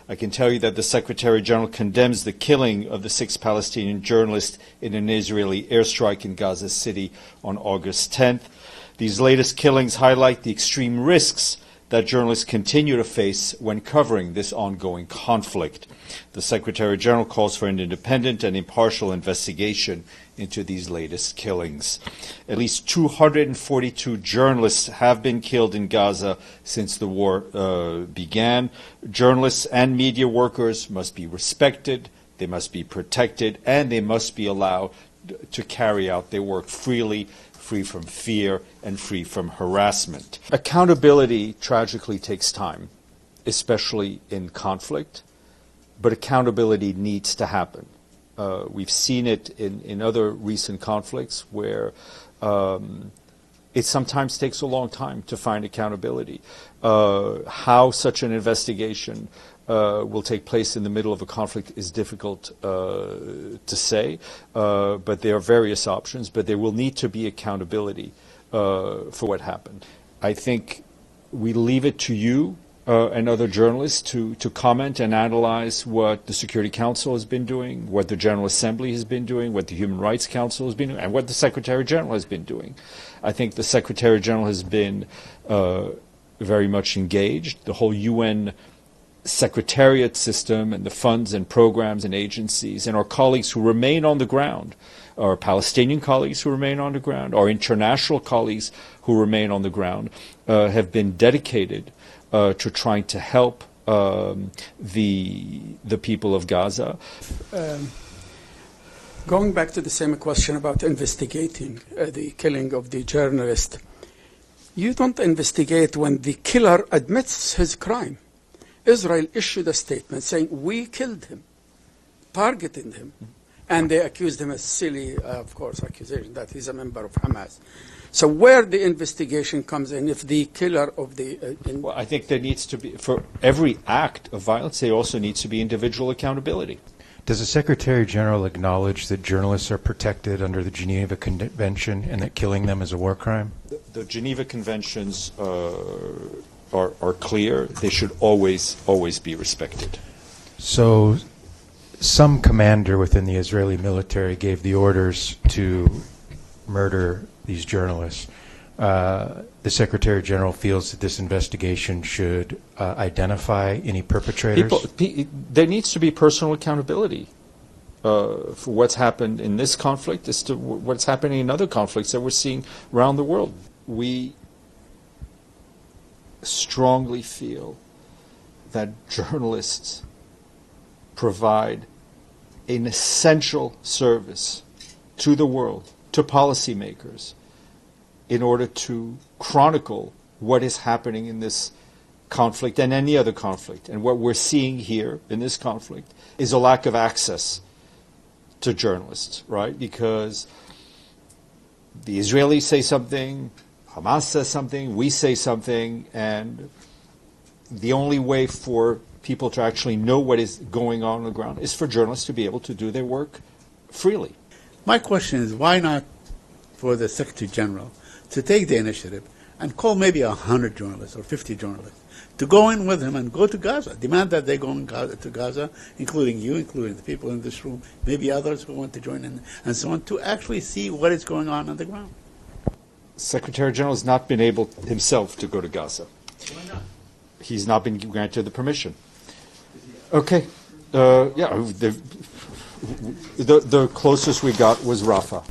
I can tell you that the Secretary-General condemns the killing of the 6 Palestinian journalists in an Israeli airstrike in Gaza City on August 10th. These latest killings highlight the extreme risks that journalists continue to face when covering this ongoing conflict. The Secretary-General calls for an independent and impartial investigation into these latest killings. At least 242 journalists have been killed in Gaza since the war began. Journalists and media workers must be respected, they must be protected, and they must be allowed to carry out their work freely, free from fear and free from harassment. Accountability tragically takes time, especially in conflict, but accountability needs to happen. We've seen it in other recent conflicts where it sometimes takes a long time to find accountability. How such an investigation will take place in the middle of a conflict is difficult to say, but there are various options, but there will need to be accountability for what happened. I think we leave it to you and other journalists to comment and analyze what the Security Council has been doing, what the General Assembly has been doing, what the Human Rights Council has been doing, and what the Secretary-General has been doing. I think the Secretary-General has been very much engaged. The whole UN Secretariat system and the funds and programs and agencies and our colleagues who remain on the ground, our Palestinian colleagues who remain on the ground, our international colleagues who remain on the ground, have been dedicated to trying to help the people of Gaza. Going back to the same question about investigating the killing of the journalist, you don't investigate when the killer admits his crime. Israel issued a statement saying, we killed him, targeting him, and they accused him of silly, of course, accusation that he's a member of Hamas. So where the investigation comes in, if the killer of the... Well, I think there needs to be, for every act of violence, there also needs to be individual accountability. Does the Secretary-General acknowledge that journalists are protected under the Geneva Convention and that killing them is a war crime? The Geneva Conventions are clear. They should always be respected. So some commander within the Israeli military gave the orders to murder these journalists. The Secretary-General feels that this investigation should identify any perpetrators? There needs to be personal accountability for what's happened in this conflict as to what's happening in other conflicts that we're seeing around the world. We strongly feel that journalists provide an essential service to the world, to policymakers, in order to chronicle what is happening in this conflict and any other conflict. And what we're seeing here in this conflict is a lack of access to journalists, right? Because the Israelis say something, Hamas says something, we say something, and the only way for people to actually know what is going on the ground is for journalists to be able to do their work freely. My question is, why not for the Secretary General to take the initiative and call maybe 100 journalists or 50 journalists to go in with him and go to Gaza, demand that they go to Gaza, including you, including the people in this room, maybe others who want to join in, and so on, to actually see what is going on the ground. Secretary General has not been able himself to go to Gaza. Why not? He's not been granted the permission. Okay. Yeah, the closest we got was Rafah.